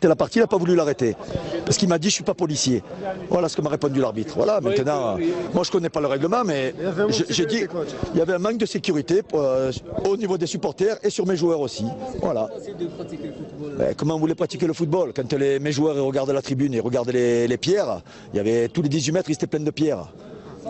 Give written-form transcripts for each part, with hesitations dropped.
arrêter la partie, il n'a pas voulu l'arrêter. Parce qu'il m'a dit je ne suis pas policier. Voilà ce que m'a répondu l'arbitre. Voilà, maintenant, moi je ne connais pas le règlement, mais j'ai dit il y avait un manque de sécurité au niveau des supporters et sur mes joueurs aussi. Voilà. Comment vous voulez pratiquer le football? Quand mes joueurs regardent la tribune et regardent les pierres, il y avait tous les 18 mètres, ils étaient pleins de pierres.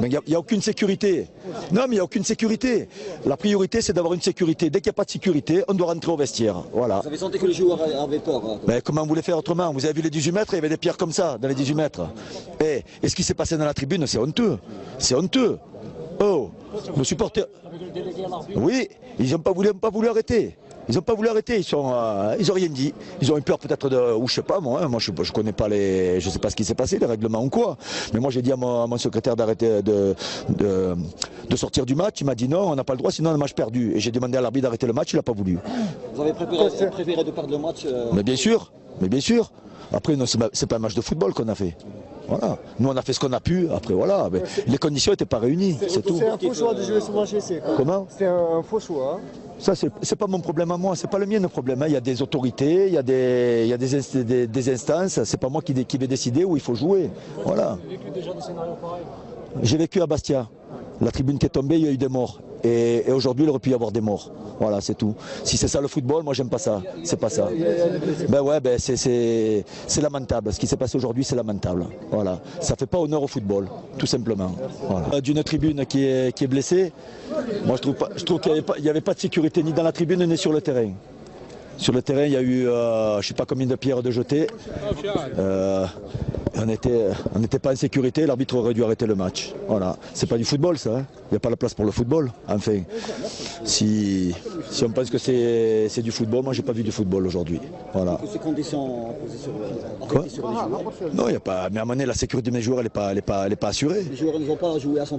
Mais il n'y a aucune sécurité. Non, mais il n'y a aucune sécurité. La priorité, c'est d'avoir une sécurité. Dès qu'il n'y a pas de sécurité, on doit rentrer au vestiaire. Voilà. Vous avez senti que les joueurs avaient peur, hein? Mais comment vous voulez faire autrement? Vous avez vu les 18 mètres, il y avait des pierres comme ça, dans les 18 mètres. Et ce qui s'est passé dans la tribune, c'est honteux. C'est honteux. Oh, nos supporters. Oui, ils n'ont pas voulu arrêter. Ils n'ont pas voulu arrêter, ils ont rien dit. Ils ont eu peur peut-être de, ou je sais pas moi, moi je connais pas je sais pas ce qui s'est passé, les règlements ou quoi. Mais moi j'ai dit à mon secrétaire d'arrêter de sortir du match, il m'a dit non, on n'a pas le droit, sinon on a un match perdu. Et j'ai demandé à l'arbitre d'arrêter le match, il n'a pas voulu. Vous avez préféré de perdre le match Mais bien sûr, Après, c'est pas un match de football qu'on a fait. Voilà. Nous, on a fait ce qu'on a pu. Après, voilà. Mais les conditions n'étaient pas réunies. C'est tout. C'est un faux choix de jouer sur HSC. Comment? C'est un faux choix. Ça, c'est pas mon problème à moi. C'est pas le mien le problème. Il y a des autorités, il y a des instances. C'est pas moi qui vais décider où il faut jouer. Voilà. J'ai vécu à Bastia. La tribune qui est tombée, il y a eu des morts. Et aujourd'hui, il aurait pu y avoir des morts. Voilà, c'est tout. Si c'est ça le football, moi j'aime pas ça. C'est pas ça. Ben ouais, c'est lamentable. Ce qui s'est passé aujourd'hui, c'est lamentable. Voilà. Ça fait pas honneur au football, tout simplement. Voilà. D'une tribune qui est blessée, moi je trouve qu'il n'y avait pas de sécurité ni dans la tribune ni sur le terrain. Sur le terrain, il y a eu, je ne sais pas combien de pierres de jetées. On n'était pas en sécurité, l'arbitre aurait dû arrêter le match. Voilà. C'est pas du football ça, hein. Il n'y a pas la place pour le football. Enfin, si on pense que c'est du football, moi j'ai pas vu du football aujourd'hui. Voilà. Ces conditions Quoi? Non, il n'y a pas. Mais à un moment donné, la sécurité de mes joueurs, elle n'est pas assurée. Les joueurs ne vont pas jouer à 100%.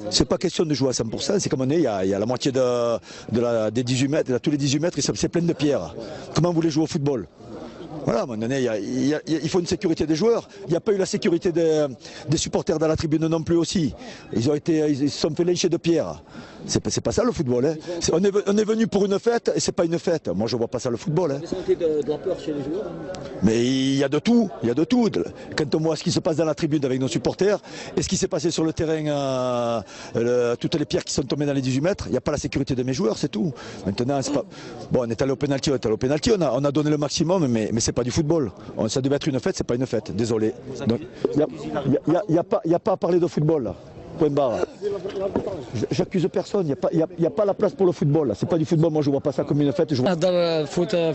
C'est pas question de jouer à 100%, c'est qu'à un moment donné, il y a la moitié des 18 mètres, tous les 18 mètres, c'est plein de pierres. Comment vous voulez jouer au football? Voilà, à un moment donné, il faut une sécurité des joueurs. Il n'y a pas eu la sécurité des supporters dans la tribune non plus aussi. Ils se sont fait lyncher de pierre. C'est pas ça le football. Hein. On est venu pour une fête et c'est pas une fête. Moi je vois pas ça le football. Hein. Vous sentez de la peur chez les joueurs? Mais il y a de tout, Quand on voit ce qui se passe dans la tribune avec nos supporters et ce qui s'est passé sur le terrain, toutes les pierres qui sont tombées dans les 18 mètres, il n'y a pas la sécurité de mes joueurs, c'est tout. Maintenant, c'est pas... Bon, on est allé au pénalty, on a donné le maximum, mais c'est pas du football. Ça devait être une fête, c'est pas une fête, désolé. Il n'y a pas à parler de football là. Point barre. J'accuse personne, il n'y a pas la place pour le football. C'est pas du football, moi je vois pas ça comme une fête.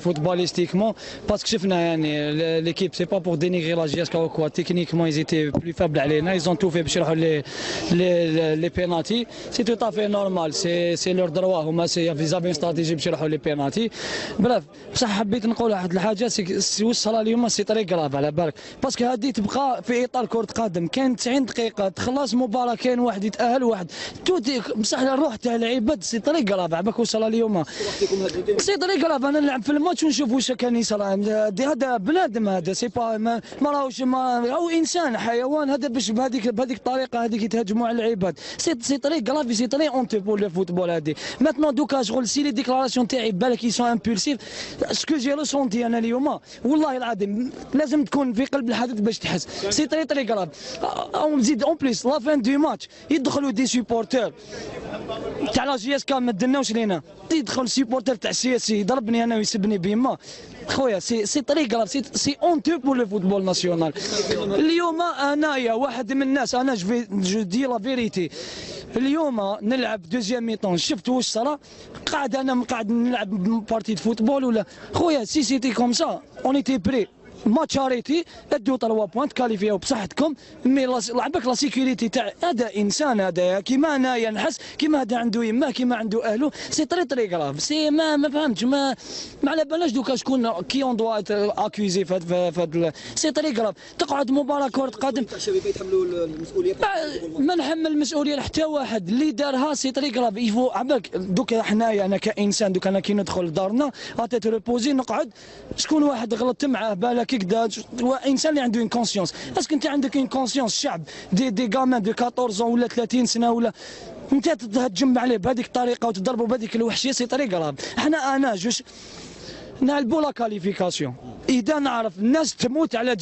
Footballistiquement, parce que l'équipe, c'est pas pour dénigrer la GSK ou quoi. Techniquement, ils étaient plus faibles à l'ENA, ils ont tout fait pour les pénaltys. C'est tout à fait normal, c'est leur droit. Ils avaient une stratégie pour les pénaltys. Bref, بصح حبيت نقول واحد الحاجه وصلها اليوم سي طري كراف على بالك باسكو هذه تبقى في اطار كره قدم كاين 90 دقيقه تخلص مباراه كاين واحد يتاهل واحد بصح الروح تاع اللعيبه سي طري كراف عباك وصلها اليوم سي طري كراف انا نلعب في الماتش ونشوف واش كان يصير هذا بنادم هذا سي با ما راهوش او انسان حيوان هذا باش بهذيك الطريقه هذيك يتهاجموا على اللعيبات سي طري كراف سي طري اونتو بور لو فوتبول هذه ماتنون دوكا شغل سي لي ديكلاراسيون تاعي بالك كي سون امبولسيف سكو جي ريسونتي انا اليوم والله العظيم لازم تكون في قلب الحدث باش تحس سي طري كراف او نزيد اون بليس لا فان دو ماتش يدخلوا دي سيبورتور تاع لا جي اس كا ما دناوش لينا يدخل سيبورتور تاع سي اس يضربني انا ويسبني بيما خويا سي طري كراف سي اونتو بور لو فوتبول ناسيونال اليوم انايا واحد من الناس انا جو دي لا فيريتي اليوم نلعب دوزيام ميطون شفت واش صرا قاعد نلعب بارتي دو فوتبول ولا خويا سي سيتي كوم سا اون ايتي بري ماتش اريتي ادو 3 بوانت كاليفياو بصحتكم مي لعبك لا سيكوريتي تاع هذا انسان هذا كيما انايا نحس كيما هذا عنده يماه كيما عنده اهله سي طري كراف سي ما فهمتش ما على بالناش دوكا شكون كي اون دوا اكوزي في سي طري كراف تقعد مباراه كره قدم الشباب يتحملوا المسؤوليه ما نحمل المسؤوليه لحتى واحد اللي دارها سي طري كراف يفو عباك دوكا حنايا انا كانسان دوكا انا كي ندخل لدارنا اتيت ريبوزي نقعد شكون واحد غلطت معاه بالك كدا انسان اللي عنده اون كونسيونس اسكو انت عندك اون كونسيونس شعب دي غامان دو 14 ولا 30 سنه ولا انت تهجم عليه بهذيك الطريقه وتضربه بهذيك الوحشيه سي طريقه راه انا جوش نلعبوا لا كاليفيكاسيون. اذا نعرف الناس تموت على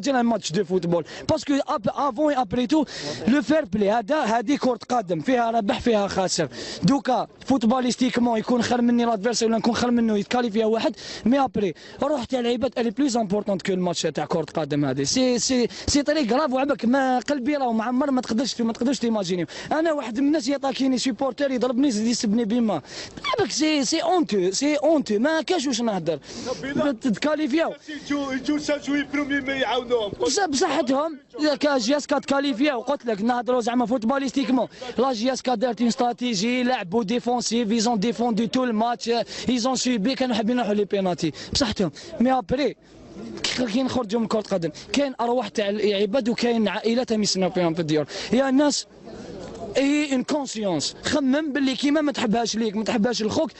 جال ماتش دو فوتبول باسكو افون ابري تو لو فير بلاي هذه كرة قدم فيها ربح فيها خاسر. دوكا فوتباليستيكمون يكون خير مني لادفيرسير ولا نكون خير منه يتكاليفيا واحد مي ابري روح تاع لعيبات الي بلوز امبورطونت كو الماتش تاع كرة قدم هذه سي طري كراف وعبك ما قلبي راه معمر ما تقدرش تيماجيني. انا واحد من الناس يطاكيني سيبورتر يضربني يزيد يسبني بما عبك سي اونتو ما كاش واش نهضر تكاليفيا يجوا شوي برومي ما يعاونوهم بصحتهم. جي كا تكاليفيا وقلت لك نهضروا زعما فوتباليستيكمون لا جي كا دارت اون استراتيجي لعبوا ديفونسيف ايزون ديفوندو تو الماتش ايزون سوبي كانوا حابين يروحوا لي بينالتي بصحتهم. مي ابري كي نخرجوا من كرة قدم كاين ارواح تاع العباد وكاين عائلات يسناو فيهم في الديار. يا الناس اي ان كونسيونس خمم باللي كيما ما تحبهاش ليك ما تحبهاش لخوك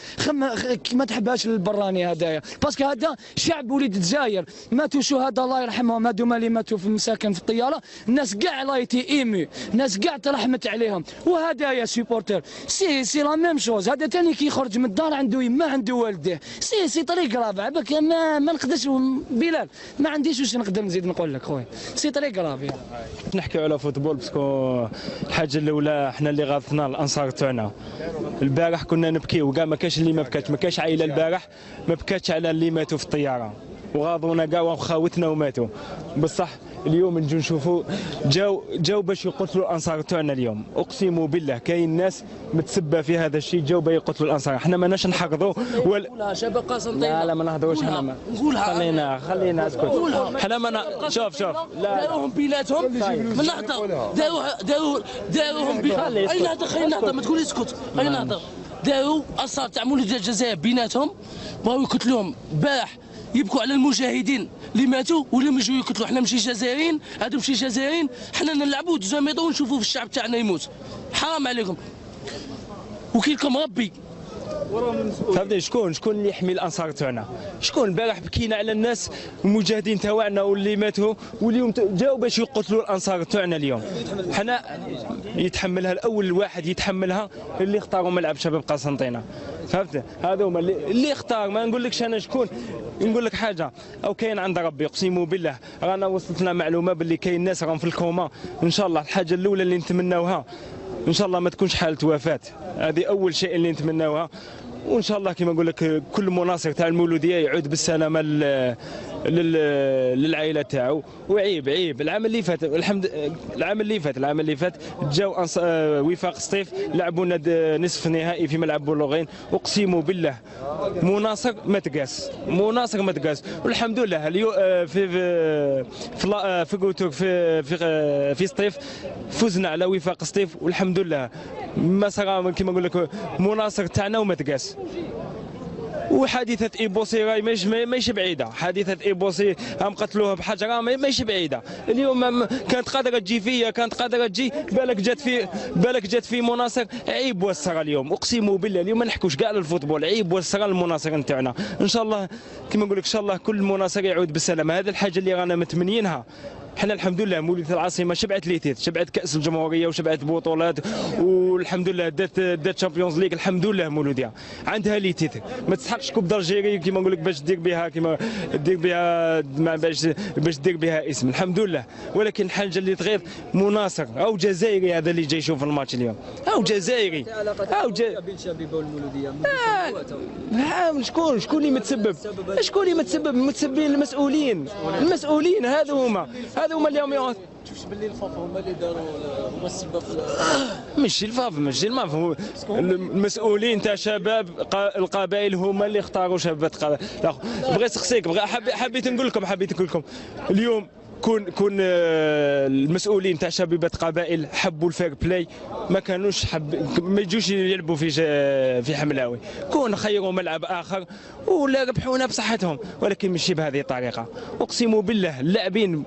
ما تحبهاش للبراني هذايا باسكو هذا شعب وليد الجزائر ماتوا شهداء الله يرحمهم هذوما اللي ماتوا في المساكن في الطياره الناس كاع لايتي ايمي الناس كاع ترحمت عليهم. وهذايا سيبورتر سي لا ميم شوز. هذا ثاني كي يخرج من الدار عنده يما عنده والديه سي طريق رابع بك ما نقدرش بلال ما عنديش واش نقدر نزيد نقول لك خويا سي طريق رابع. نحكيو على فوتبول باسكو الحاجه الاولى حنا اللي غاضتنا الانصار تاعنا. البارح كنا نبكيو كاع ما كاش اللي ما بكاش ما كاش عائله البارح ما بكاتش على اللي ماتوا في الطياره وغاضونا كاع وخاوتنا وماتوا. بصح اليوم نجو نشوفوا جاو باش يقتلوا الانصار تاعنا اليوم. اقسم بالله كاين ناس متسبه في هذا الشيء جاو باش يقتلوا الانصار. احنا ماناش نحقدوا نقولها شباب قسنطينه لا ما نهضروش حنا نقولها خلينا اسكت حنا ما شوف داروهم بيناتهم من نهضر داروهم اي نهضر خلينا نهضر ما تقولي اسكت خلينا نهضر. داروا اثار تاع مولود الجزائر بيناتهم بغاو يقتلوهم. البارح يبكوا على المجاهدين اللي ماتوا ولا يجوا يقتلوا. حنا ماشي جزائريين هادو ماشي جزائريين حنا نلعبوا تزاميطو ونشوفوا في الشعب تاعنا يموت. حرام عليكم وكيلكم ربي. فهمتي شكون اللي يحمي الانصار تاعنا؟ شكون؟ البارح بكينا على الناس المجاهدين تاعنا واللي ماتوا واليوم جاوا باش يقتلوا الانصار تاعنا اليوم. حنا يتحملها الاول واحد يتحملها اللي اختاروا ملعب شباب قسنطينه. فهمت؟ هذا هما اللي اختار. ما نقولكش انا شكون. نقول لك حاجه او كاين عند ربي اقسم بالله رانا وصلتنا معلومه باللي كاين ناس راهم في الكوما. ان شاء الله الحاجه الاولى اللي نتمناوها ان شاء الله ما تكونش حاله وفاه. هذه اول شيء اللي نتمناوها. وان شاء الله كما نقول لك كل مناصر تاع المولوديه يعود بالسلامه للعائله تاعو. وعيب العام اللي فات جاو وفاق سطيف لعبونا نصف نهائي في ملعب بولوغين. اقسم بالله مناصر ما تقاس والحمد لله اليوم في قوتوك في سطيف فزنا على وفاق سطيف والحمد لله ما صار كما نقول لك مناصر تاعنا وما تقاس. وحادثه ايبوسي راهي ماهيش بعيده. حادثه ايبوسي هم قتلوها بحجره ماهيش بعيده. اليوم كانت قادره تجي فيا كانت قادره تجي بالك جات في مناصر. عيب والسرى اليوم اقسم بالله اليوم ما نحكوش كاع على الفوتبول. عيب والسرى المناصر نتاعنا. ان شاء الله كما نقول لك ان شاء الله كل مناصر يعود بالسلامه. هذا الحاجه اللي رانا متمنيينها. حنا الحمد لله مولودية العاصمة شبعت ليتيت شبعت كأس الجمهورية وشبعت بطولات والحمد لله دات شامبيونز ليغ. الحمد لله مولودية عندها ليتيت ما تسحقش كوب دالجيري كيما نقول لك باش دير بها اسم. الحمد لله. ولكن الحاجة اللي تغير مناصر او جزائري هذا اللي جاي يشوف الماتش اليوم او جزائري او بين شبيبه والمولوديه شكون اللي متسبب؟ متسببين المسؤولين هذا هما اليوم. تشوفش باللي الفاف هما اللي داروا هما السبب ماشي الفاف المسؤولين تاع شباب القبائل هما اللي اختاروا شباب القبائل. بغيت نسقسيك حبيت نقول لكم اليوم كون المسؤولين تاع شبيبه قبائل حبوا الفير بلاي ما كانوش ما يجوش يلعبوا في حملاوي. كون خيروا ملعب اخر ولا ربحونا بصحتهم ولكن ماشي بهذه الطريقه. اقسم بالله اللاعبين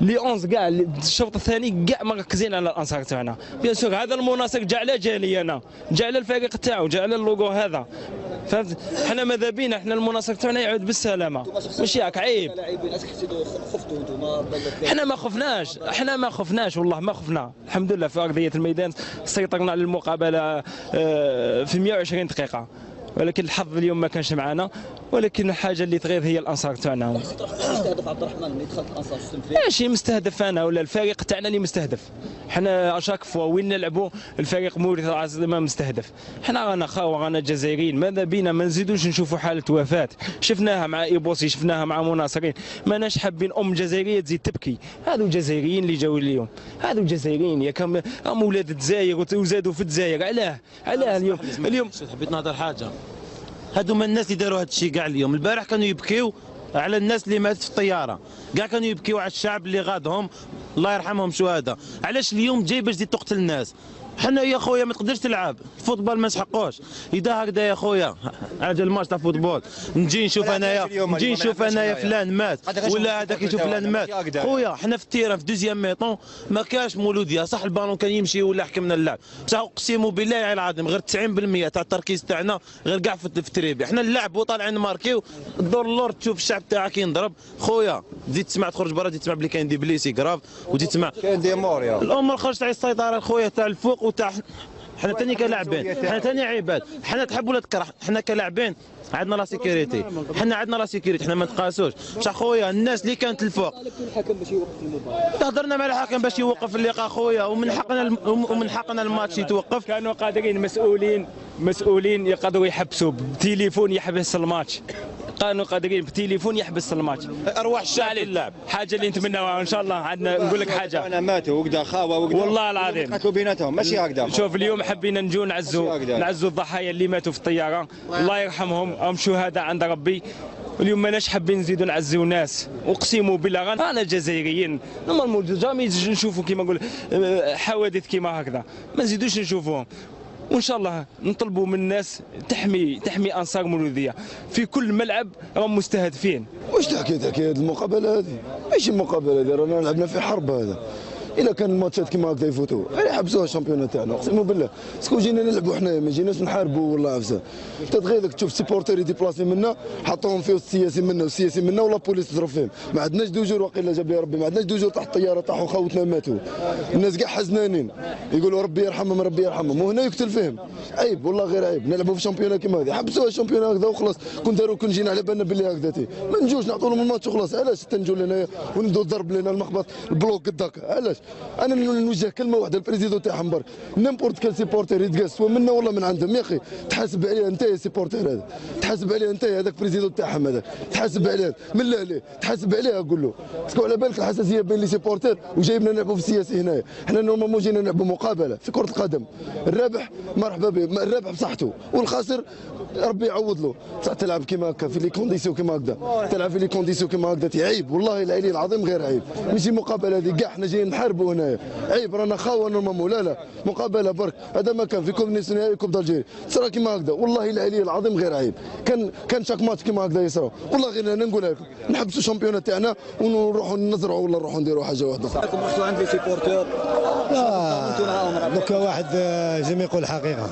لي 11 كاع الشوط الثاني كاع مركزين على الانصار تاعنا. بيان سور هذا المناصر جا على جالي انا جا على الفريق تاعو جا على اللوغو هذا. فهمت؟ حنا ماذا بينا حنا المناصر تاعنا يعود بالسلامه ماشي هاك. عيب حنا ما خفناش والله ما خفنا. الحمد لله في ارضيه الميدان سيطرنا على المقابله في 120 دقيقه ولكن الحظ اليوم ما كانش معنا. ولكن الحاجه اللي تغيظ هي الانصار تاعنا. مستهدف عبد الرحمن اللي دخل الانصار شفتم فيه؟ ماشي مستهدف انا ولا الفريق تاعنا اللي مستهدف. حنا اشاك فوا وين نلعبوا الفريق موريت العاصمه مستهدف. حنا رانا خاوه رانا جزائريين، ماذا بينا ما نزيدوش نشوفوا حاله وفاه. شفناها مع ايبوسي، شفناها مع مناصرين، ماناش حابين جزائريه تزيد تبكي. هذو جزائريين اللي جاوا اليوم، هذو جزائريين يا كم هم ولاد الجزائر وزادوا في الجزائر. علاه اليوم حبيت نهضر حاجه. هادو من الناس اللي داروا هذا الشيء كاع اليوم. البارح كانوا يبكيو على الناس اللي ماتت في الطياره، كاع كانوا يبكيو على الشعب اللي غادهم الله يرحمهم شهداء. علاش اليوم جاي باش تزيد تقتل الناس؟ حنا يا خويا ما تقدرش تلعب الفوتبول، ما نسحقوش. اذا هكذا يا خويا على الماتش تاع فوتبول نجي نشوف انايا فلان مات ولا هذاك يشوف فلان مات. خويا حنا في التيران في دوزيام ميطون ما كاش مولوديه، صح البالون كان يمشي ولا حكمنا اللعب، بصح اقسم بالله العظيم غير 90% تاع التركيز تاعنا غير كاع في التريبي. حنا نلعبوا طالعين ماركيو، الدور اللور تشوف الشعب تاعك ينضرب. خويا تزيد تسمع تخرج برا، تزيد تسمع بلي كاين دي بليسي كراف، وتزيد تسمع كاين دي موريا الامور خرجت على السيطره خويا تاع الفوق وتاع حنا ثاني كلاعبين، حنا ثاني عباد، حنا تحب ولا تكره، حنا كلاعبين عندنا لا سيكوريتي، حنا عندنا لا سيكوريتي، حنا ما نتقاسوش. بصح خويا الناس اللي كانت الفوق الحكم باش يوقف المباراه، هضرنا مع الحكم باش يوقف اللقاء خويا، ومن حقنا الماتش يتوقف. كانوا قادرين مسؤولين يقدروا يحبسوا بتليفون يحبس الماتش، كانوا قادرين بتليفون يحبس الماتش. ارواح الشعب اللعب حاجه اللي نتمناها ان شاء الله. عندنا نقول لك حاجه، انا ماتوا وكذا خاوه وكذا والله العظيم قتلوا بيناتهم ماشي هكذا. شوف اليوم حبينا نجو نعزوا الضحايا اللي ماتوا في الطياره، الله يرحمهم، هم شهداء عند ربي. اليوم ماناش حابين نزيدوا نعزوا ناس، اقسم بالله انا جزائريين نورمال جامي نشوفوا كيما نقول حوادث كيما هكذا، ما نزيدوش نشوفوهم. وان شاء الله نطلبوا من الناس تحمي انصار مولوديه في كل ملعب، راهم مستهدفين. واش تحكي هذه المقابله هذه؟ ماشي مقابله هذه، رانا لعبنا في حرب. هذا الا كان الماتشات كيما هكذا يفوتوا غير يحبسوها الشامبيون تاعنا، اقسم بالله. سكو جينا نلعبوا حنايا، ما جيناش نحاربوا والله عفسه. انت تغيظك تشوف سيبورتير يديبلاسي منا، حطوهم فيه السياسي منا والسياسي منا، ولا بوليس تضرب فيهم. ما عندناش دوجور واقيلا جاب لي ربي، ما عندناش دوجور تحت الطياره طاحوا خوتنا ماتوا. الناس كاع حزنانين يقولوا ربي يرحمهم ربي يرحمهم، وهنا يقتل فيهم. عيب والله غير عيب. نلعبوا في شامبيون كيما هذه، حبسوها الشامبيون هكذا وخلاص. كون جينا على بالنا باللي هكذا ما نجوش نعطوا لهم الماتش وخلاص. علاش تنجوا لنا ونبداو ضرب لنا المخبط البلوك قداك؟ علاش؟ انا نوجه كلمه واحده للبريزيدون تاعهم برك، نيمبورت كال سيبورتير يتقاس سواء منا ولا من عندهم يا اخي، تحاسب عليه انت يا سيبورتير هذا، تحاسب عليه انت هذاك بريزيدون تاعهم هذاك، تحاسب عليه من الله عليه، تحاسب عليه اقول له. اسكو على بالك الحساسيه بين لي سيبورتير وجايبنا نلعبوا في السياسي هنايا؟ حنا نورمالمون جينا نلعبوا مقابله في كره القدم، الرابح مرحبا به، الرابح بصحته والخاسر ربي يعوض له. بصح تلعب كيما هكا في لي كونديسيون كيما هكذا، تلعب في لي كونديسيون كيما هكذا، عيب والله العلي العظيم غير عيب. ماشي مقابله هذه كاع حنا جايين نحاربوا هنايا، عيب رانا خاوه نورمالمون. لا مقابله برك، هذا ما كان في كوب نيسيونال كوب دالجيري صرا كيما هكذا، والله العلي العظيم غير عيب. كان شاك ماتش كيما هكذا يصرا، والله غير انا نقولها لكم نحبسوا الشامبيون تاعنا ونروحوا نزرعوا ولا نروحوا نديروا حاجه واحده. راكم رحتوا عند لي سيبورتور؟ دوكا واحد زي ما يقول الحقيقه،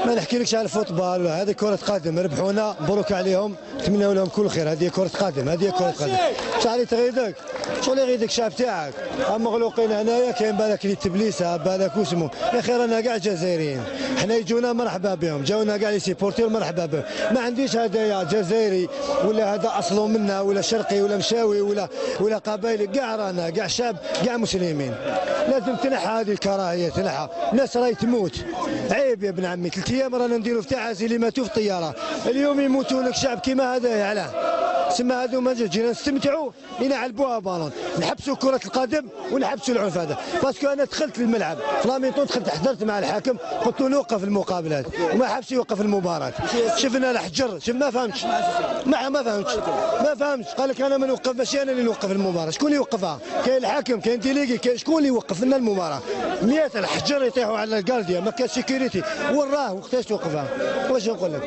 ما نحكيلكش على الفوتبال، هذه كرة قدم، ربحونا مبروك عليهم، نتمنوا لهم كل خير. هذه كرة قدم، هذه كرة قدم. شحال اللي تغيظك؟ شغل يغيظك الشعب تاعك. مغلوقين هنايا، كاين بالك اللي تبليسه بالك واسمو، يا اخي رانا كاع جزائريين، حنا يجونا مرحبا بهم، جاونا كاع لي سيبورتير مرحبا بهم. ما عنديش هذايا جزائري ولا هذا اصله منا ولا شرقي ولا مشاوي ولا قبايلي، كاع رانا كاع شعب كاع مسلمين. لازم تنحى هذه الكراهيه، تنحى. الناس راهي تموت، عيب يا ابن عمي. 3 ايام رانا نديروا في تعازي اللي ماتوا في الطياره، اليوم يموتوا لك شعب كيما هذايا. علاه؟ سما هذو ما جينا نستمتعوا ينعلبوها بالون، نحبسوا كرة القدم ونحبسوا العنف هذا. باسكو انا دخلت للملعب فلامينتون، دخلت حضرت مع الحاكم، قلت له نوقف المقابلات وما حبش يوقف المباراة. شفنا الحجر، شوف ما فهمتش، ما فهمتش. قال لك انا ما نوقف، ماشي انا اللي نوقف المباراة. شكون اللي يوقفها؟ كاين الحاكم، كاين ديليغي، كاين شكون اللي يوقف لنا المباراة؟ 100 الحجر يطيحوا على الكارديا، ما كان سيكوريتي. وراه وقتاش توقفها؟ واش نقول لك؟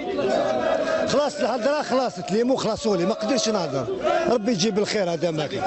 خلاص الهضره خلاصت لي، مو خلاصوا لي، ما قدرتش نهضر. ربي يجيب الخير، هذا ما كاين.